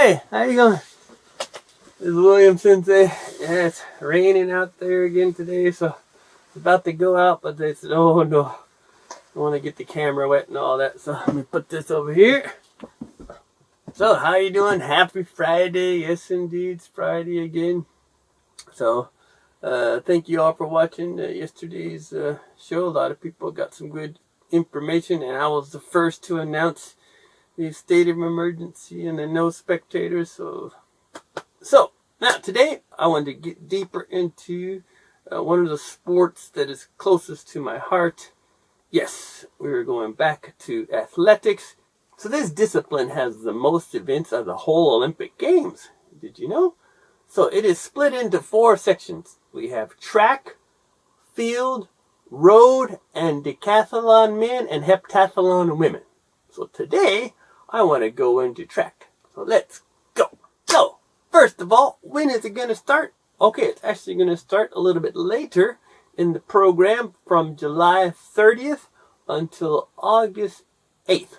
Hey, how you going? This is William Sensei. Yeah, it's raining out there again today, so I was about to go out, but they said, oh no, I want to get the camera wet and all that, so let me put this over here. So, how you doing? Happy Friday. Yes, indeed, it's Friday again. So, thank you all for watching yesterday's show. A lot of people got some good information, and I was the first to announce the state of emergency and the no spectators. So now today I want to get deeper into one of the sports that is closest to my heart. Yes, we're going back to athletics. So this discipline has the most events of the whole Olympic Games. Did you know? So it is split into 4 sections. We have track, field, road, and decathlon men and heptathlon women. So today I want to go into track. So let's go. So first of all, when is it going to start? Okay, it's actually going to start a little bit later in the program from July 30th until August 8th.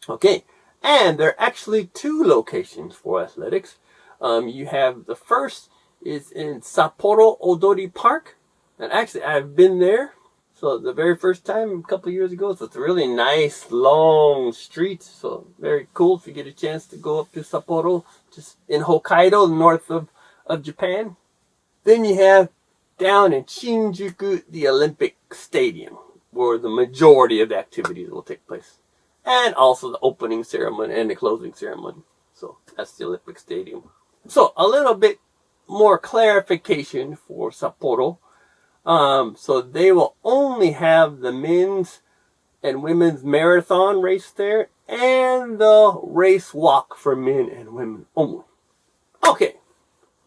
Okay, and there are actually 2 locations for athletics. You have the first is in Sapporo Odori Park, and actually I've been there. So the very first time a couple of years ago, so it's a really nice long street. So very cool if you get a chance to go up to Sapporo, just in Hokkaido, north of Japan. Then you have down in Shinjuku, the Olympic Stadium, where the majority of the activities will take place. And also the opening ceremony and the closing ceremony. So that's the Olympic Stadium. So a little bit more clarification for Sapporo. So they will only have the men's and women's marathon race there and the race walk for men and women only. Okay,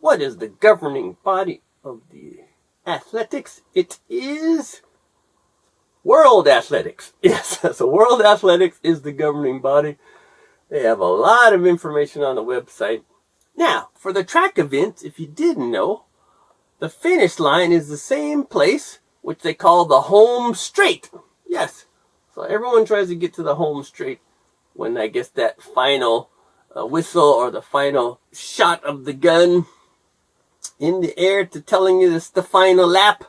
what is the governing body of the athletics? It is World Athletics. Yes, so World Athletics is the governing body. They have a lot of information on the website. Now, for the track events, if you didn't know, the finish line is the same place, which they call the home straight. Yes, so everyone tries to get to the home straight when I guess that final whistle or the final shot of the gun in the air to telling you it's the final lap.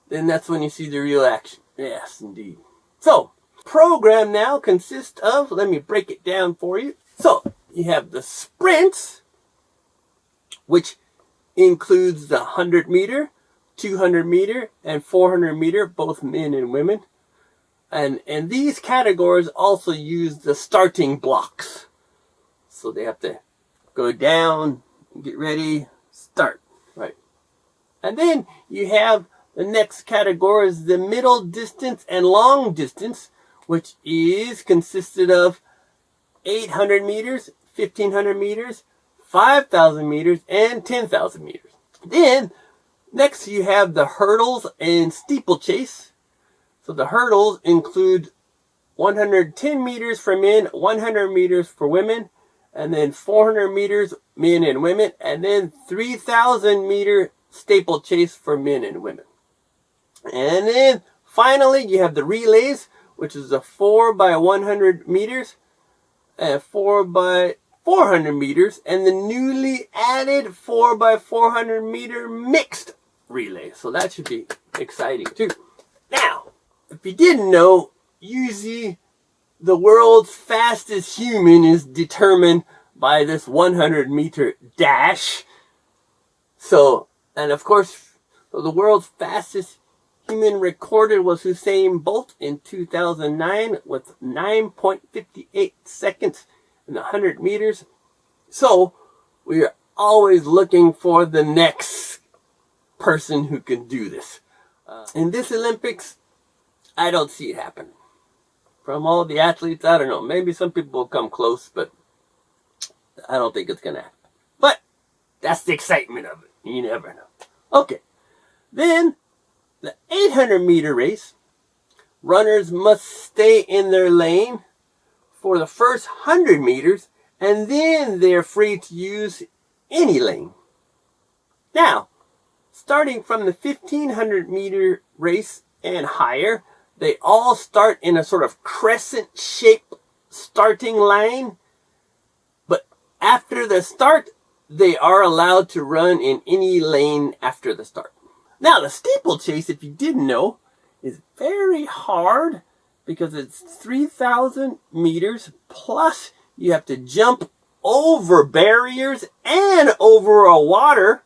Then that's when you see the real action. Yes, indeed. So, program now consists of, let me break it down for you. So, you have the sprints, which includes the 100 meter, 200 meter, and 400 meter, both men and women. And these categories also use the starting blocks. So they have to go down, get ready, start. Right. And then you have the next category is the middle distance and long distance, which is consisted of 800 meters, 1500 meters, 5,000 meters, and 10,000 meters. Then, next you have the hurdles and steeplechase. So the hurdles include 110 meters for men, 100 meters for women, and then 400 meters men and women, and then 3,000 meter steeplechase for men and women. And then, finally, you have the relays, which is a 4 by 100 meters, and 4 by 400 meters, and the newly added 4 by 400 meter mixed relay. So that should be exciting too. Now, if you didn't know, usually the world's fastest human is determined by this 100 meter dash. So, and of course, the world's fastest human recorded was Usain Bolt in 2009 with 9.58 seconds in 100 meters. So, we are always looking for the next person who can do this. In this Olympics, I don't see it happen. From all the athletes, I don't know. Maybe some people will come close, but I don't think it's going to happen. But that's the excitement of it. You never know. Okay. Then, the 800 meter race, runners must stay in their lane for the first 100 meters, and then they're free to use any lane. Now, starting from the 1500 meter race and higher, they all start in a sort of crescent-shaped starting line, after the start, they are allowed to run in any lane after the start. Now, the steeplechase, if you didn't know, is very hard because it's 3,000 meters, plus you have to jump over barriers and over a water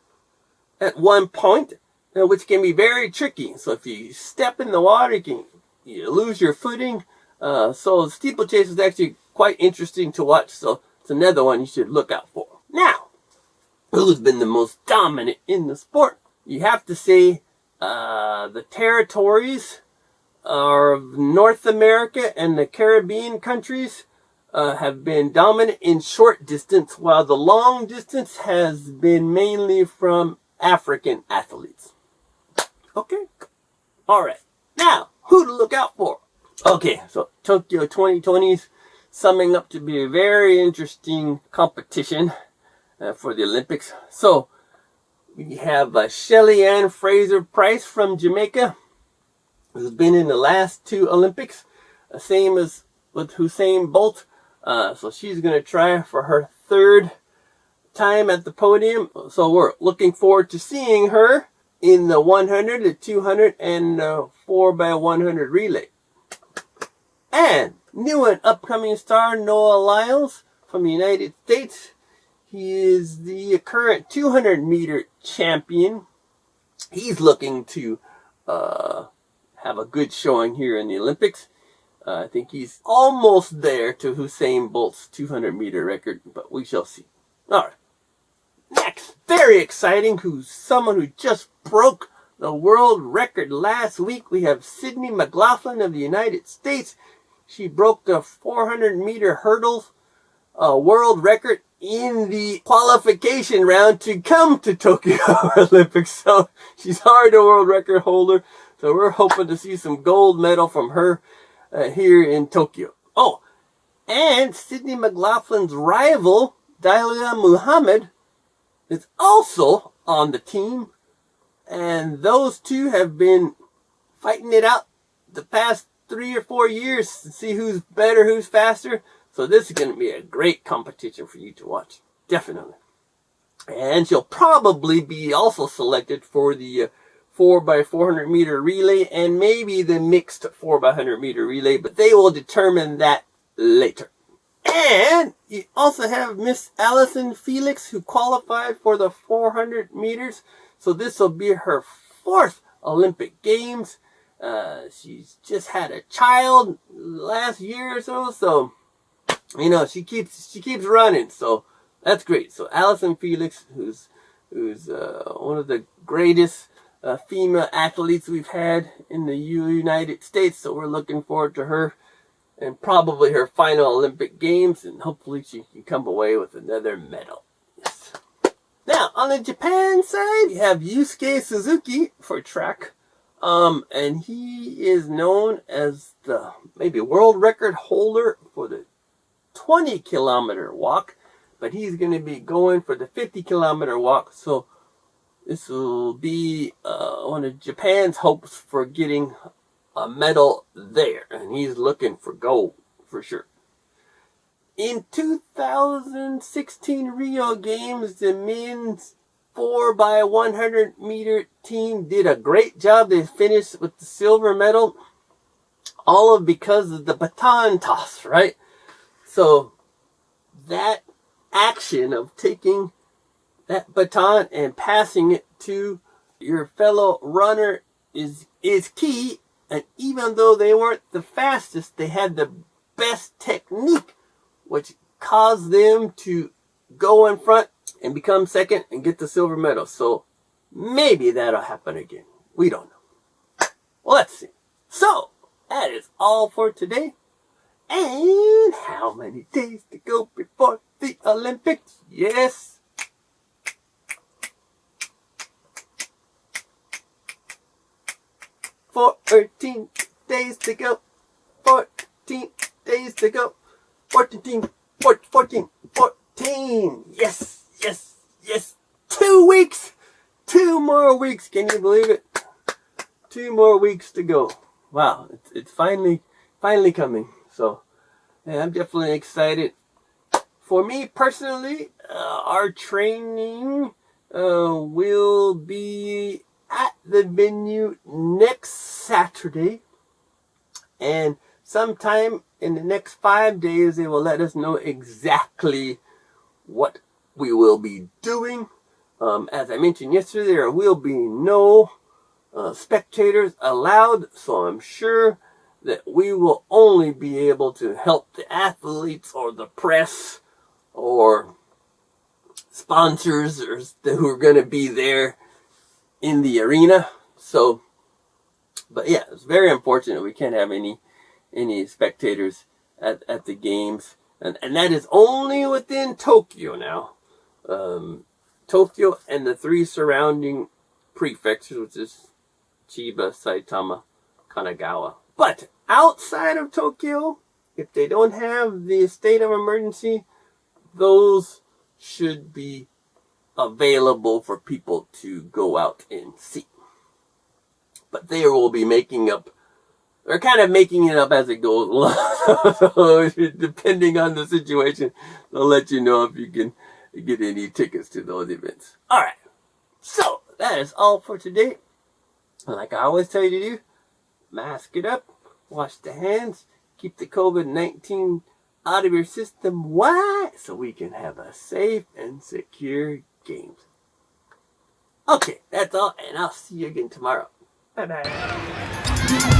at one point, which can be very tricky. So if you step in the water, you lose your footing. So steeplechase is actually quite interesting to watch. So it's another one you should look out for. Now, who's been the most dominant in the sport? You have to say the territories of North America and the Caribbean countries have been dominant in short distance, while the long distance has been mainly from African athletes. Okay? All right. Now, who to look out for? Okay, so Tokyo 2020 is summing up to be a very interesting competition for the Olympics. So, we have Shelly Ann Fraser-Price from Jamaica, who's been in the last two Olympics, same as with Usain Bolt. So she's going to try for her third time at the podium. So we're looking forward to seeing her in the 100, the 200, and 4x100 relay. And new and upcoming star Noah Lyles from the United States. He is the current 200-meter champion. He's looking to have a good showing here in the Olympics. I think he's almost there to Usain Bolt's 200-meter record, but we shall see. All right. Next, very exciting, someone who just broke the world record last week. We have Sydney McLaughlin of the United States. She broke the 400-meter hurdles world record in the qualification round to come to Tokyo Olympics. So she's already a world record holder. So we're hoping to see some gold medal from her here in Tokyo. Oh, and Sydney McLaughlin's rival, Dalia Muhammad, is also on the team. And those two have been fighting it out the past 3 or 4 years to see who's better, who's faster. So this is going to be a great competition for you to watch. Definitely. And she'll probably be also selected for the 4x400 meter relay and maybe the mixed 4x100 meter relay, but they will determine that later. And you also have Miss Allison Felix, who qualified for the 400 meters. So this will be her 4th Olympic Games. She's just had a child last year or so. So, you know, she keeps running. So that's great. So Allison Felix, who's one of the greatest female athletes we've had in the United States. So we're looking forward to her and probably her final Olympic Games, and hopefully she can come away with another medal. Yes. Now, on the Japan side, you have Yusuke Suzuki for track. And he is known as the maybe world record holder for the 20-kilometer walk, but he's going to be going for the 50-kilometer walk. So this will be one of Japan's hopes for getting a medal there, and he's looking for gold for sure. In 2016 Rio Games, the men's 4x100 meter team did a great job. They finished with the silver medal, all because of the baton toss, right? So that action of taking that baton and passing it to your fellow runner is key. And even though they weren't the fastest, they had the best technique, which caused them to go in front and become second and get the silver medal. So maybe that'll happen again. We don't know. Well, let's see. So that is all for today. And how many days to go before the Olympics? Yes. 14 days to go. 14 days to go. 14. Yes. 2 weeks. 2 more weeks. Can you believe it? 2 more weeks to go. Wow. It's finally coming. So, yeah, I'm definitely excited for me personally, our training will be at the venue next Saturday, and sometime in the next 5 days they will let us know exactly what we will be doing. As I mentioned yesterday, there will be no spectators allowed, so I'm sure that we will only be able to help the athletes or the press or sponsors or who are going to be there in the arena. So, but yeah, it's very unfortunate we can't have any spectators at the games, and that is only within Tokyo now. Tokyo and the 3 surrounding prefectures, which is Chiba, Saitama, Kanagawa. But outside of Tokyo, if they don't have the state of emergency, those should be available for people to go out and see. But they will be they're kind of making it up as it goes along. So depending on the situation, they'll let you know if you can get any tickets to those events. All right. So that is all for today. Like I always tell you to do, mask it up, wash the hands, keep the COVID-19 out of your system. Why? So we can have a safe and secure games. Okay, that's all, and I'll see you again tomorrow. Bye-bye.